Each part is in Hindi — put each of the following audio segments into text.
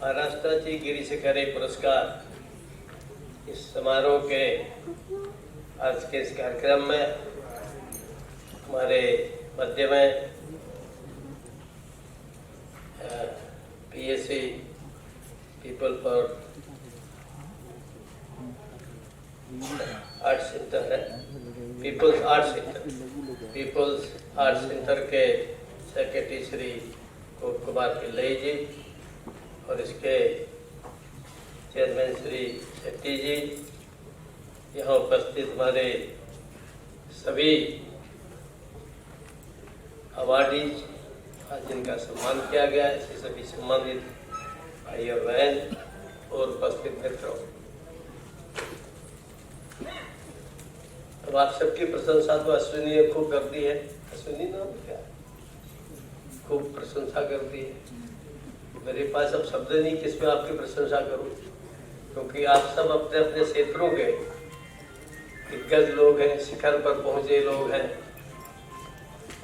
महाराष्ट्राची गिरीशिखरे पुरस्कार इस समारोह के आज के इस कार्यक्रम में हमारे मध्य में PSC people for art centre है, पीपल्स आर्ट सेंटर के सेक्रेटरी श्री कुमार पिल्लई जी और इसके चेयरमैन श्री शेट्टी जी, यहाँ उपस्थित हमारे सभी अवार्डीज आज जिनका सम्मान किया गया है, ऐसे सभी सम्मानित भाई और बहन और उपस्थित मित्रों, अब आप सबकी प्रशंसा तो अश्विनी ने खूब करती है। अश्विनी नाम क्या है? खूब प्रशंसा करती है। मेरे पास अब शब्द नहीं किस में आपकी प्रशंसा करूं, क्योंकि आप सब अपने अपने क्षेत्रों के दिग्गज लोग हैं, शिखर पर पहुंचे लोग हैं।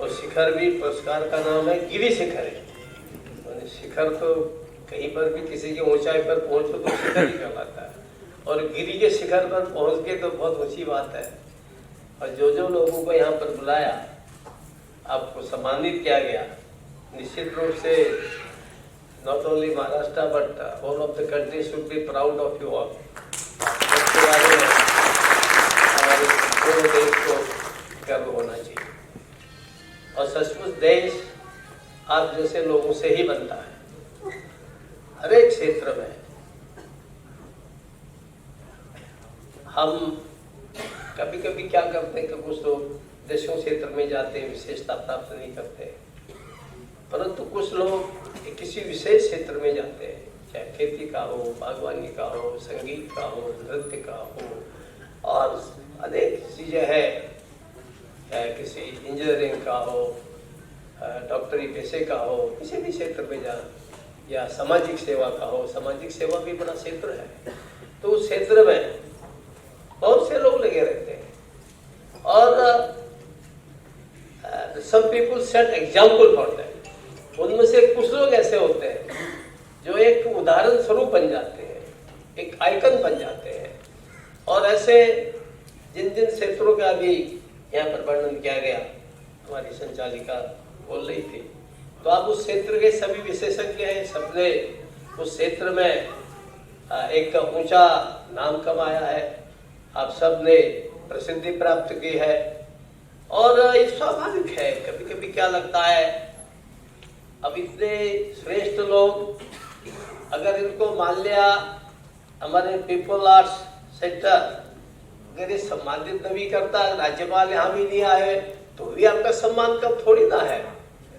और शिखर भी पुरस्कार का नाम है गिरी शिखर है। शिखर तो कहीं पर भी किसी की ऊंचाई पर पहुंचो तो शिखर ही कहलाता है, और गिरी के शिखर पर पहुंच के तो बहुत ऊंची बात है। और जो लोगों को यहाँ पर बुलाया, आपको सम्मानित किया गया, निश्चित रूप से not only Maharashtra but all of the country should be proud of you all. हमारे पूरे देश को गर्व होना चाहिए, और सचमुच देश आप जैसे लोगों से ही बनता है। हर एक क्षेत्र में हम कभी कभी क्या करते हैं कि कुछ लोग देशों क्षेत्र में जाते हैं, विशेषता प्राप्त नहीं करते, परंतु कुछ लोग किसी विशेष क्षेत्र में जाते हैं, चाहे खेती का हो, बागवानी का हो, संगीत का हो, नृत्य का हो, और अनेक चीजें हैं, चाहे किसी इंजीनियरिंग का हो, डॉक्टरी पेशे का हो, किसी भी क्षेत्र में जाए, या सामाजिक सेवा का हो। सामाजिक सेवा भी बड़ा क्षेत्र है, तो उस क्षेत्र में बहुत से लोग लगे रहते हैं, और some people set example for them। उनमें से कुछ लोग ऐसे होते हैं जो एक उदाहरण स्वरूप बन जाते हैं, एक आइकन बन जाते हैं। और ऐसे जिन जिन क्षेत्रों का भी यहाँ पर वर्णन किया गया, हमारी संचालिका बोल रही थी, तो आप उस क्षेत्र के सभी विशेषज्ञ हैं, सबने उस क्षेत्र में एक ऊंचा नाम कमाया है, आप सब ने प्रसिद्धि प्राप्त की है। और ये स्वाभाविक है, कभी कभी क्या लगता है, अब इतने श्रेष्ठ लोग अगर इनको मान लिया हमारे पीपल आर्ट्स सेंटर अगर ये सम्मानित नहीं करता, राज्यपाल यहाँ भी नहीं आए, तो भी आपका सम्मान कम थोड़ी ना है,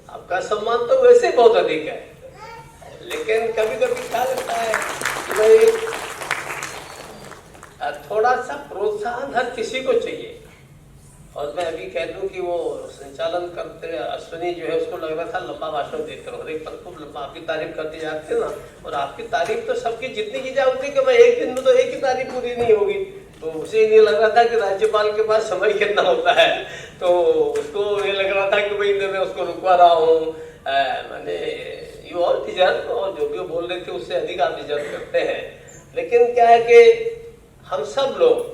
आपका सम्मान तो वैसे बहुत अधिक है। लेकिन कभी कभी क्या लगता है कि भाई थोड़ा सा प्रोत्साहन हर किसी को चाहिए। और मैं अभी कह दूं कि वो संचालन करते अश्विनी जो है, उसको लग रहा था लंबा भाषण देते रहो, एक पर खूब लंबा आपकी तारीफ करते जाते ना, और आपकी तारीफ तो सबकी जितनी की जाती कि मैं एक दिन में तो एक ही तारीफ पूरी नहीं होगी, तो उसे नहीं लग रहा था कि राज्यपाल के पास समय कितना होता है, तो उसको ये लग रहा था कि भाई मैं उसको रुकवा रहा हूँ। मैंने यू ऑल डिजर्व, और जो भी बोल रहे थे उससे अधिक आप डिजर्व करते हैं। लेकिन क्या है कि हम सब लोग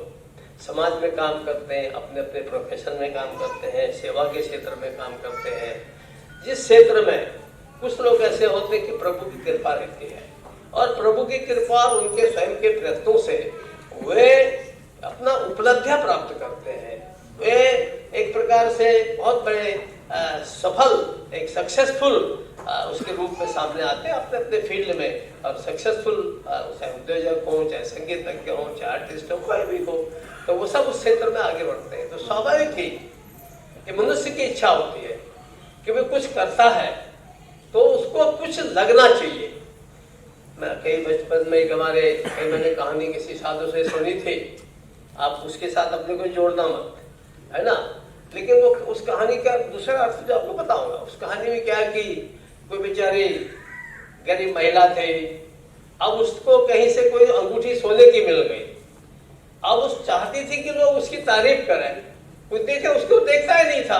समाज में काम करते हैं, अपने अपने प्रोफेशन में काम करते हैं, सेवा के क्षेत्र में काम करते हैं। जिस क्षेत्र में कुछ लोग ऐसे होते हैं कि प्रभु की कृपा रहती है, और प्रभु की कृपा और उनके स्वयं के प्रयत्नों से वे अपना उपलब्धियां प्राप्त करते हैं, वे एक प्रकार से बहुत बड़े सफल, एक सक्सेसफुल उसके रूप में सामने आते हैं अपने अपने फील्ड में। और सक्सेसफुल चाहे उद्योजक हो, चाहे संगीतज्ञ हो, चाहे आर्टिस्ट हो, कोई भी हो, तो वो सब उस क्षेत्र में आगे बढ़ते हैं। तो स्वाभाविक ही कि मनुष्य की इच्छा होती है कि वो कुछ करता है तो उसको कुछ लगना चाहिए। मैं कई बचपन में एक हमारे कई मैंने कहानी किसी साधु से सुनी थी, आप उसके साथ अपने को जोड़ना मत, है ना, लेकिन वो उस कहानी का दूसरा अर्थ जो आपको पता होगा। उस कहानी में क्या कि कोई बेचारी गरीब महिला थे, अब उसको कहीं से कोई अंगूठी सोने की मिल गई, अब उस चाहती थी कि लोग उसकी तारीफ करें, कोई देखे, उसको देखता ही नहीं था,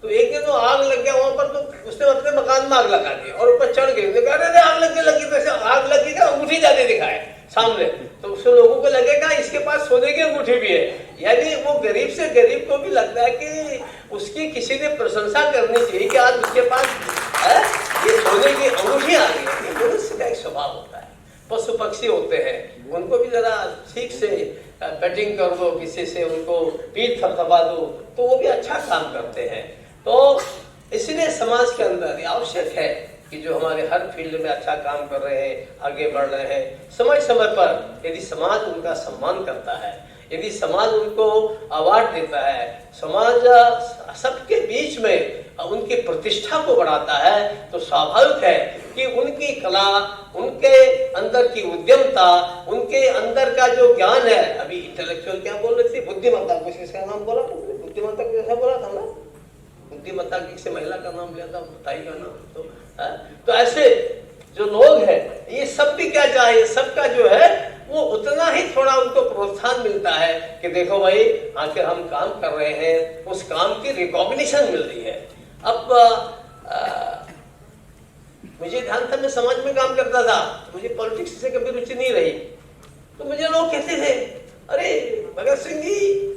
तो एक दिन वो आग लग गया वहां पर, तो उसने अपने मकान में आग लगा दी और ऊपर चढ़ गई। कहा अरे आग लगी तो आग लगी का अंगूठी जाते दिखाए सामने, तो उससे लोगों को लगेगा इसके पास सोने की अंगूठी भी है। यानी वो गरीब से गरीब को भी लगता है कि उसकी किसी ने प्रशंसा करनी चाहिए कि आज उसके पास है ये सोने की अंगूठी आ गई है। ये मनुष्य का एक स्वभाव होता है। पशु पक्षी होते हैं, उनको भी जरा ठीक से पेटिंग कर दो, किसी से उनको पीठ थपथपा दो तो वो भी अच्छा काम करते हैं। तो इसलिए समाज के अंदर आवश्यक है कि जो हमारे हर फील्ड में अच्छा काम कर रहे हैं, आगे बढ़ रहे हैं, समय समय पर यदि समाज उनका सम्मान करता है, यदि समाज उनको अवार्ड देता है, समाज सबके बीच में उनकी प्रतिष्ठा को बढ़ाता है, तो स्वाभाविक है कि उनकी कला, उनके अंदर की उद्यमता, उनके अंदर का जो ज्ञान है, अभी इंटेलेक्चुअल क्या बोल रही थी, बुद्धिमत्ता, कुछ इसका नाम बोला, बुद्धिमत्ता को जैसा बोला था ना, बुद्धिमत्ता किसी महिला का नाम लिया था, बताइएगा ना। तो ऐसे जो लोग हैं, ये सब भी क्या चाहिए, सबका जो है वो उतना ही थोड़ा उनको प्रोत्साहन मिलता है कि देखो भाई आखिर हम काम कर रहे हैं, उस काम की रिकॉग्निशन मिल रही है। अब मुझे ध्यान था, मैं समाज में काम करता था, मुझे पॉलिटिक्स से कभी रुचि नहीं रही, तो मुझे लोग कहते थे अरे भगत सिंह जी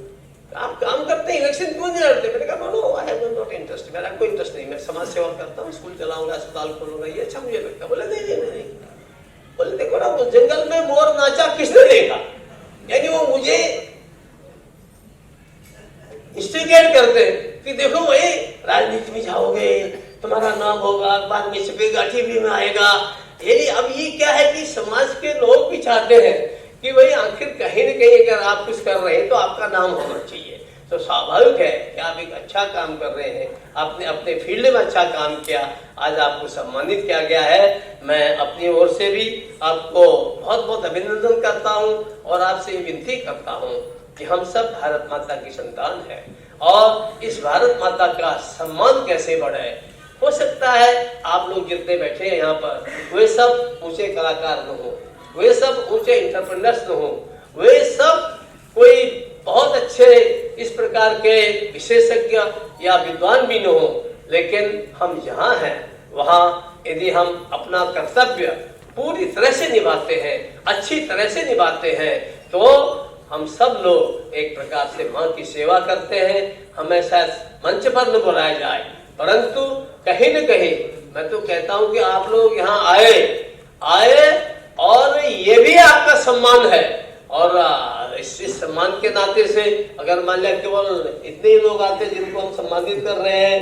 आप काम करते हैं, इलेक्शन क्यों नहीं लड़ते? मैंने कहा no I have not interest, मेरा कोई इंटरेस्ट नहीं, मैं समाज सेवा करता हूँ, स्कूल चलाऊंगा, अस्पताल खोलूंगा, ये अच्छा मुझे लगता है। बोले नहीं, बोले देखो ना वो जंगल में मोर नाचा किसने देखा, यानी वो मुझे इंस्टिगेट करते कि देखो भाई राजनीति में जाओगे, तुम्हारा नाम होगा, अखबार में छपेगा, टीवी में आएगा। यानी अब ये क्या है कि समाज के लोग भी चाहते हैं कि भाई आखिर कहीं न कहीं अगर आप कुछ कर रहे हैं तो आपका नाम होना चाहिए। तो स्वाभाविक है कि आप एक अच्छा काम कर रहे हैं, आपने अपने फील्ड में अच्छा काम किया, आज आपको सम्मानित किया गया है। मैं अपनी ओर से भी आपको बहुत बहुत अभिनंदन करता हूं और आपसे विनती करता हूं कि हम सब भारत माता की संतान हैं और इस भारत माता का सम्मान कैसे बढ़े। हो सकता है आप लोग जितने बैठे हैं यहाँ पर वे सब ऊंचे कलाकार न हो, वे सब ऊंचे इंटरप्रेन्योर्स न हो, वे सब कोई बहुत अच्छे इस प्रकार के विशेषज्ञ या विद्वान भी न हो, लेकिन हम जहाँ हैं वहाँ यदि हम अपना कर्तव्य पूरी तरह से निभाते हैं, अच्छी तरह से निभाते हैं, तो हम सब लोग एक प्रकार से माँ की सेवा करते हैं। हमें शायद मंच पर न बुलाया जाए, परंतु कहीं न कहीं मैं तो कहता हूँ कि आप लोग यहाँ आए और ये भी आपका सम्मान है। और इस सम्मान के नाते से अगर मान लिया केवल इतने ही लोग आते जिनको हम सम्मानित कर रहे हैं,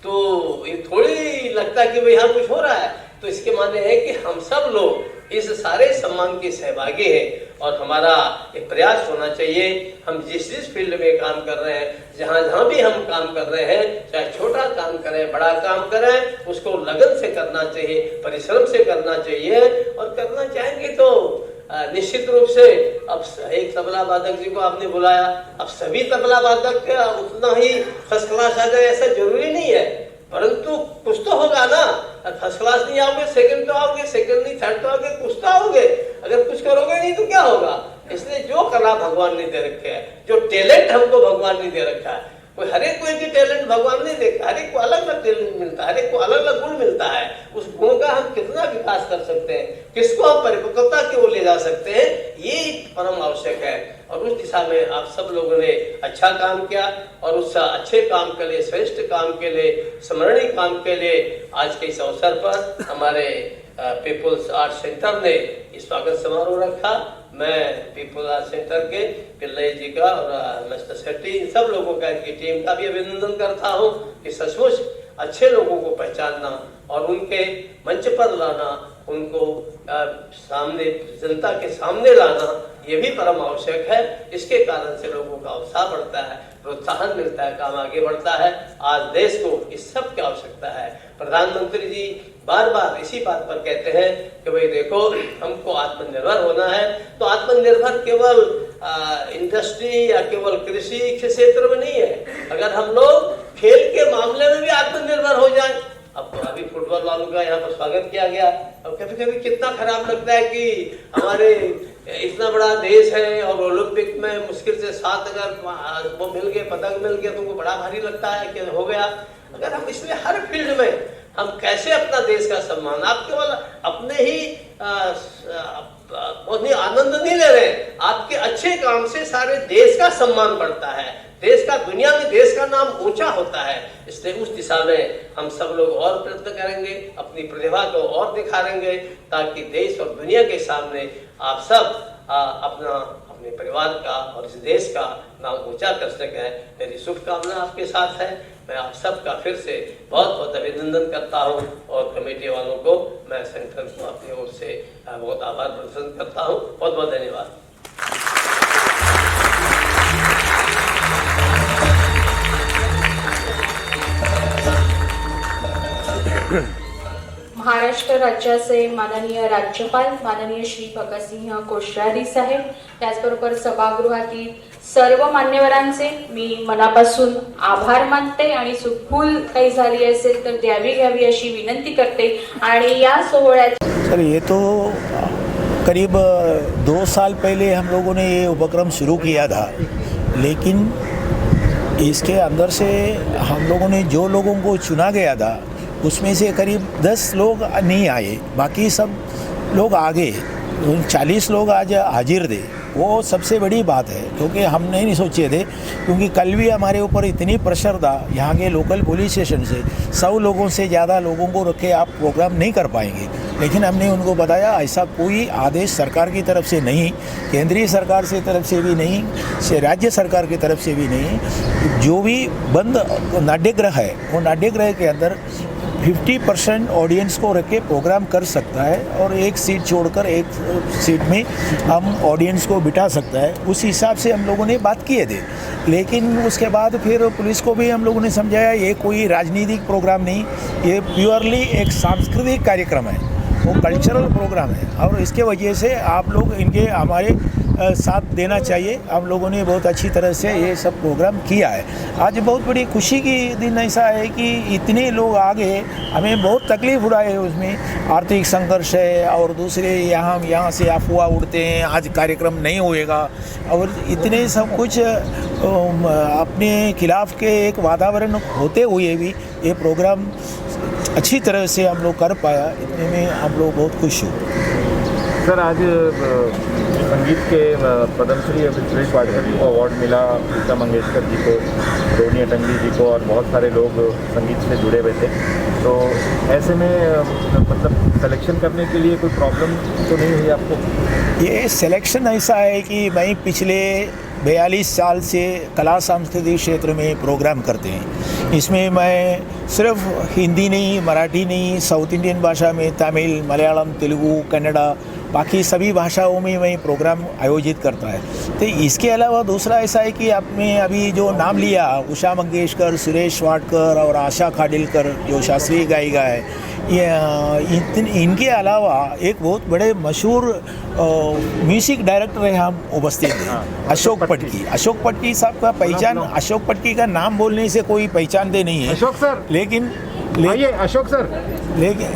तो ये थोड़ी लगता कि भाई यहाँ कुछ हो रहा है। तो इसके माने है कि हम सब लोग इस सारे सम्मान के सहभागी हैं और हमारा एक प्रयास होना चाहिए। हम जिस फील्ड में काम कर रहे हैं, जहाँ भी हम काम कर रहे हैं, चाहे छोटा काम करें, बड़ा काम करें, उसको लगन से करना चाहिए, परिश्रम से करना चाहिए। और करना चाहेंगे तो निश्चित रूप से अब एक तबला वादक जी को आपने बुलाया, अब सभी तबला वादक उतना ही फर्स्ट क्लास आ जाए ऐसा जरूरी नहीं है, परंतु कुछ तो होगा ना। फर्स्ट क्लास नहीं आओगे, सेकंड तो आओगे, सेकंड नहीं थर्ड तो आओगे, कुछ तो आओगे। अगर कुछ करोगे नहीं तो क्या होगा? इसलिए जो कला भगवान ने दे रखे है, जो टैलेंट हमको भगवान ने दे रखा है, कोई हर एक कोई भी टैलेंट भगवान नहीं देखा, हर एक को अलग अलग टैलेंट मिलता है, हर एक को अलग अलग गुण मिलता है। उस गुण का हम कितना विकास कर सकते हैं, किसको हम परिपक्वता की ओर ले जा सकते हैं, ये परम आवश्यक है। और उस दिशा में आप सब लोगों ने अच्छा काम किया और उस अच्छे काम के लिए, श्रेष्ठ काम के लिए, स्मरणीय काम के लिए आज के इस अवसर पर हमारे पीपुल्स आर्ट सेंटर ने स्वागत समारोह रखा। मैं पीपुल्स आर्ट सेंटर के पिल्लई जी का और मिस्टर शेट्टी, इन सब लोगों का, इनकी टीम का भी अभिनंदन करता हूँ कि सचमुच अच्छे लोगों को पहचानना और उनके मंच पर लाना, उनको सामने, जनता के सामने लाना, ये भी परम आवश्यक है। इसके कारण से लोगों का उत्साह बढ़ता है, प्रोत्साहन मिलता है, काम आगे बढ़ता है। आज देश को इस सब की आवश्यकता है। प्रधानमंत्री जी बार बार इसी बात पर कहते हैं कि भाई देखो हमको आत्मनिर्भर होना है। तो आत्मनिर्भर केवल इंडस्ट्री या केवल कृषि के क्षेत्र में नहीं है, अगर हम लोग खेल के मामले में भी आत्मनिर्भर हो जाए। अब तो अभी फुटबॉल वालों का यहाँ पर स्वागत किया गया, अब कभी कभी कितना खराब लगता है कि हमारे इतना बड़ा देश है और ओलंपिक में मुश्किल से 7 अगर वो मिल गए, पदक मिल गया, तुमको बड़ा भारी लगता है कि हो गया। अगर हम इसलिए हर फील्ड में हम कैसे अपना देश का सम्मान, आप केवल अपने ही आनंद नहीं ले रहे, आपके अच्छे काम से सारे देश का सम्मान बढ़ता है, देश का दुनिया में देश का नाम ऊंचा होता है। इसलिए उस दिशा में हम सब लोग और प्रयत्न करेंगे, अपनी प्रतिभा को और दिखाएंगे, ताकि देश और दुनिया के सामने आप सब अपने परिवार का और इस देश का नाम ऊंचा कर सकें। मेरी शुभकामना आपके साथ है। मैं आप सबका फिर से बहुत बहुत अभिनंदन करता हूं और कमेटी वालों को, मैं संगठन को अपनी ओर से बहुत आभार प्रदर्शन करता हूं। बहुत बहुत धन्यवाद। महाराष्ट्र राज्याचे माननीय राज्यपाल माननीय श्री भगतसिंह कोश्यारी साहेब, त्याचबरोबर सभागृहातील सर्व मान्यवरांचे मी मनापासून आभार मानते आणि चूकभूल काही झाली असेल तर घ्यावी अशी विनंती करते। आणि या सोहळ्यात सर, ये तो करीब 2 साल पहले हम लोगों ने ये उपक्रम शुरू किया था, लेकिन इसके अंदर से हम लोगों ने जो लोगों को चुना गया था उसमें से करीब 10 लोग नहीं आए, बाकी सब लोग आ गए। 40 लोग आज हाजिर थे। वो सबसे बड़ी बात है, क्योंकि हम नहीं सोचे थे, क्योंकि कल भी हमारे ऊपर इतनी प्रेशर था यहाँ के लोकल पुलिस स्टेशन से, 100 लोगों से ज़्यादा लोगों को रख के आप प्रोग्राम नहीं कर पाएंगे। लेकिन हमने उनको बताया ऐसा कोई आदेश सरकार की तरफ से नहीं, केंद्रीय सरकार से तरफ से भी नहीं, राज्य सरकार की तरफ से भी नहीं। जो भी बंद नाट्यगृह है वो नाट्यगृह के अंदर 50% ऑडियंस को रख के प्रोग्राम कर सकता है और एक सीट छोड़कर एक सीट में हम ऑडियंस को बिठा सकता है। उस हिसाब से हम लोगों ने बात किए थे। लेकिन उसके बाद फिर पुलिस को भी हम लोगों ने समझाया ये कोई राजनीतिक प्रोग्राम नहीं, ये प्योरली एक सांस्कृतिक कार्यक्रम है, वो कल्चरल प्रोग्राम है और इसके वजह से आप लोग इनके हमारे साथ देना चाहिए। हम लोगों ने बहुत अच्छी तरह से ये सब प्रोग्राम किया है। आज बहुत बड़ी खुशी की दिन ऐसा है कि इतने लोग आ गए। हमें बहुत तकलीफ उड़ा है, उसमें आर्थिक संघर्ष है और दूसरे यहाँ से अफवाह उड़ते हैं आज कार्यक्रम नहीं होएगा और इतने सब कुछ अपने खिलाफ के एक वातावरण होते हुए भी ये प्रोग्राम अच्छी तरह से हम लोग कर पाया, इतने में हम लोग बहुत खुश हो। सर, आज संगीत के पद्मश्री सुरेश वाडकर जी को अवार्ड मिला, लता मंगेशकर जी को, रोनी अटंगी जी को और बहुत सारे लोग संगीत से जुड़े हुए थे। तो ऐसे में मतलब सिलेक्शन करने के लिए कोई प्रॉब्लम तो नहीं हुई आपको? ये सिलेक्शन ऐसा है कि मैं पिछले 42 साल से कला सांस्कृतिक क्षेत्र में प्रोग्राम करते हैं। इसमें मैं सिर्फ हिंदी नहीं, मराठी नहीं, साउथ इंडियन भाषा में तमिल, मलयालम, तेलुगु, कन्नड़ा, बाकी सभी भाषाओं में मैं प्रोग्राम आयोजित करता है। तो इसके अलावा दूसरा ऐसा है कि आपने अभी जो नाम लिया, उषा मंगेशकर, सुरेश वाडकर और आशा खाडिलकर जो शास्त्रीय गायिका है, इनके अलावा एक बहुत बड़े मशहूर म्यूज़िक डायरेक्टर है हम उपस्थित हैं, अशोक पटकी। अशोक पटकी साहब का पहचान, अशोक पटकी का नाम बोलने से कोई पहचानते नहीं है अशोक सर, अशोक सर,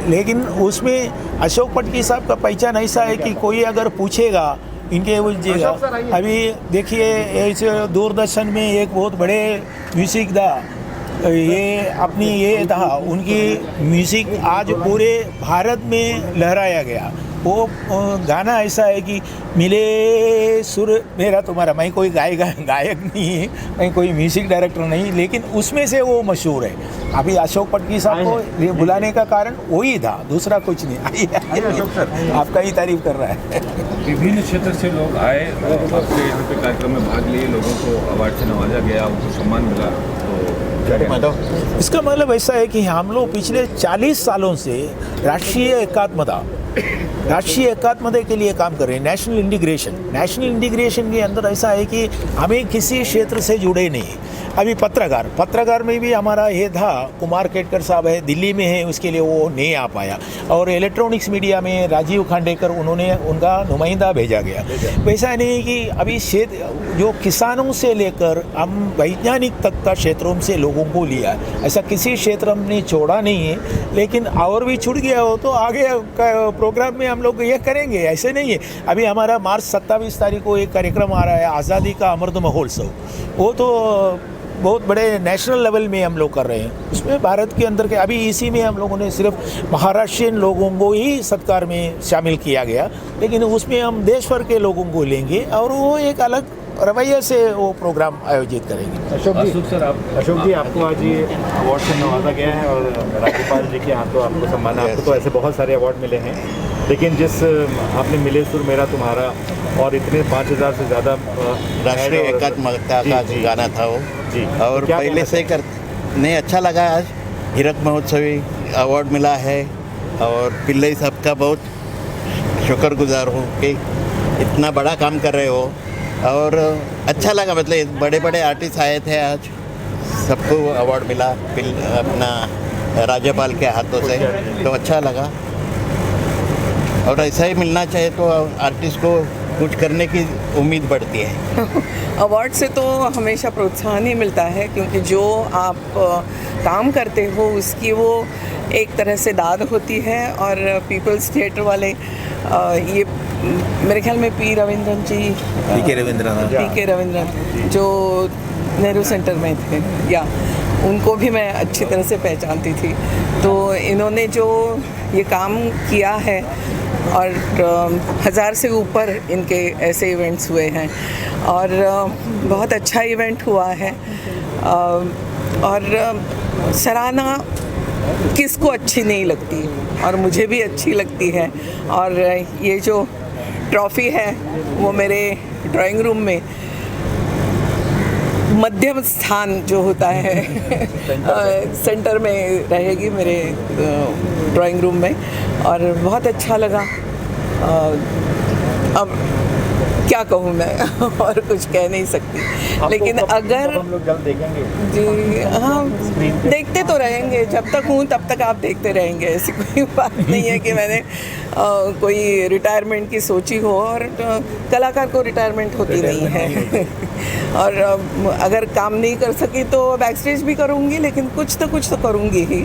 लेकिन उसमें अशोक पटकी साहब का पहचान ऐसा है कि कोई अगर पूछेगा इनके पूछेगा। अभी देखिए ऐसे दूरदर्शन में एक बहुत बड़े म्यूज़िक था, ये अपनी ये था, उनकी म्यूज़िक आज पूरे भारत में लहराया गया। वो गाना ऐसा है कि मिले सुर मेरा तुम्हारा। मैं कोई गायक नहीं है, मैं कोई म्यूज़िक डायरेक्टर नहीं, लेकिन उसमें से वो मशहूर है। अभी अशोक पटकी साहब को बुलाने का कारण वही था, दूसरा कुछ नहीं। आइए, आपका ही तारीफ कर रहा है। विभिन्न क्षेत्र से लोग आए और आपके यहाँ पे कार्यक्रम में भाग लिए, लोगों को अवार्ड से नवाजा गया, उनको सम्मान मिला। तो इसका मतलब ऐसा है कि हम लोग पिछले 40 सालों से राष्ट्रीय एकात्मता के लिए काम कर रहे हैं। नेशनल इंटीग्रेशन के अंदर ऐसा है कि हमें किसी क्षेत्र से जुड़े नहीं, अभी पत्रकार में भी हमारा ये था, कुमार केटकर साहब है, दिल्ली में है, उसके लिए वो नहीं आ पाया। और इलेक्ट्रॉनिक्स मीडिया में राजीव खांडेकर, उनका नुमाइंदा भेजा गया। वैसा नहीं कि अभी जो किसानों से लेकर हम वैज्ञानिक तक का क्षेत्रों से लोगों को लिया है, ऐसा किसी क्षेत्र हमने छोड़ा नहीं है। लेकिन और भी छूट गया हो तो आगे का प्रोग्राम में हम लोग ये करेंगे, ऐसे नहीं है। अभी हमारा मार्च 27 तारीख को एक कार्यक्रम आ रहा है, आज़ादी का अमृत महोत्सव। वो तो बहुत बड़े नेशनल लेवल में हम लोग कर रहे हैं। उसमें भारत के अंदर के अभी इसी में हम लोगों ने सिर्फ महाराष्ट्रियन लोगों को ही सत्कार में शामिल किया गया, लेकिन उसमें हम देश भर के लोगों को लेंगे और वो एक अलग रवैये से वो प्रोग्राम आयोजित करेंगे। अशोक जी आपको आज ये अवार्ड से नवाजा गया है और राज्यपाल जी के हाथों आपको सम्मान। आपको तो ऐसे बहुत सारे अवार्ड मिले हैं, लेकिन जिस आपने मिले सुर मेरा तुम्हारा और इतने 5000 से ज़्यादा राष्ट्रीय एकात्मकता का गाना था वो जी, और पहले से नहीं अच्छा लगा। आज हीरक महोत्सवी अवार्ड मिला है और पिल्लई साहब का बहुत शुक्रगुजार हूँ कि इतना बड़ा काम कर रहे हो और अच्छा लगा। मतलब बड़े बड़े आर्टिस्ट आए थे आज, सबको अवार्ड मिला अपना राज्यपाल के हाथों से, तो अच्छा लगा। और ऐसा ही मिलना चाहिए तो आर्टिस्ट को कुछ करने की उम्मीद बढ़ती है। अवार्ड से तो हमेशा प्रोत्साहन ही मिलता है, क्योंकि जो आप काम करते हो उसकी वो एक तरह से दाद होती है। और पीपल्स थिएटर वाले ये मेरे ख्याल में पी के रविंद्रन जो नेहरू सेंटर में थे, या उनको भी मैं अच्छी तरह से पहचानती थी। तो इन्होंने जो ये काम किया है और 1000 से ऊपर इनके ऐसे इवेंट्स हुए हैं और बहुत अच्छा इवेंट हुआ है। और सराहना किसको अच्छी नहीं लगती, और मुझे भी अच्छी लगती है। और ये जो ट्रॉफ़ी है वो मेरे ड्राइंग रूम में मध्यम स्थान जो होता है सेंटर में रहेगी मेरे ड्राइंग रूम में, और बहुत अच्छा लगा। अब क्या कहूँ मैं और कुछ कह नहीं सकती, लेकिन अगर हम लोग जल्द देखेंगे जी हाँ देखते तो रहेंगे, जब तक हूँ तब तक आप देखते रहेंगे। ऐसी कोई बात नहीं है कि मैंने कोई रिटायरमेंट की सोची हो, और कलाकार को रिटायरमेंट होती नहीं है। और अगर काम नहीं कर सकी तो बैक स्टेज भी करूँगी, लेकिन कुछ तो करूँगी ही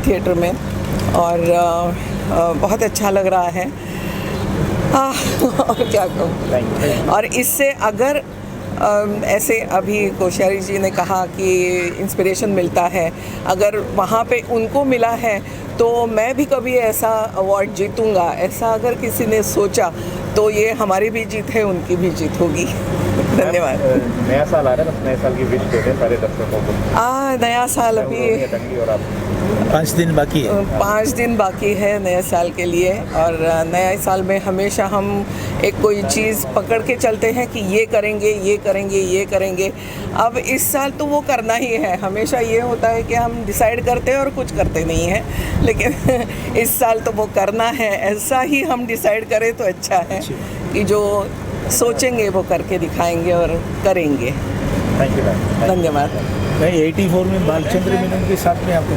थिएटर में। और बहुत अच्छा लग रहा है और क्या कहूँ। और इससे अगर ऐसे अभी कोश्यारी जी ने कहा कि इंस्पिरेशन मिलता है, अगर वहाँ पे उनको मिला है तो मैं भी कभी ऐसा अवार्ड जीतूँगा, ऐसा अगर किसी ने सोचा तो ये हमारी भी जीत है, उनकी भी जीत होगी। धन्यवाद। नया साल आ रहा है, बस नए साल की विश देते सारे दर्शकों को। नया साल अभी 5 दिन बाकी है। 5 दिन बाकी है नए साल के लिए। और नए साल में हमेशा हम एक कोई चीज़ पकड़ के चलते हैं कि ये करेंगे ये करेंगे ये करेंगे। अब इस साल तो वो करना ही है। हमेशा ये होता है कि हम डिसाइड करते हैं और कुछ करते नहीं हैं, लेकिन इस साल तो वो करना है। ऐसा ही हम डिसाइड करें तो अच्छा है कि जो सोचेंगे वो करके दिखाएंगे और करेंगे। Thank you. धन्यवाद। मैं 84 में बालचंद्र मेनन के साथ में आपको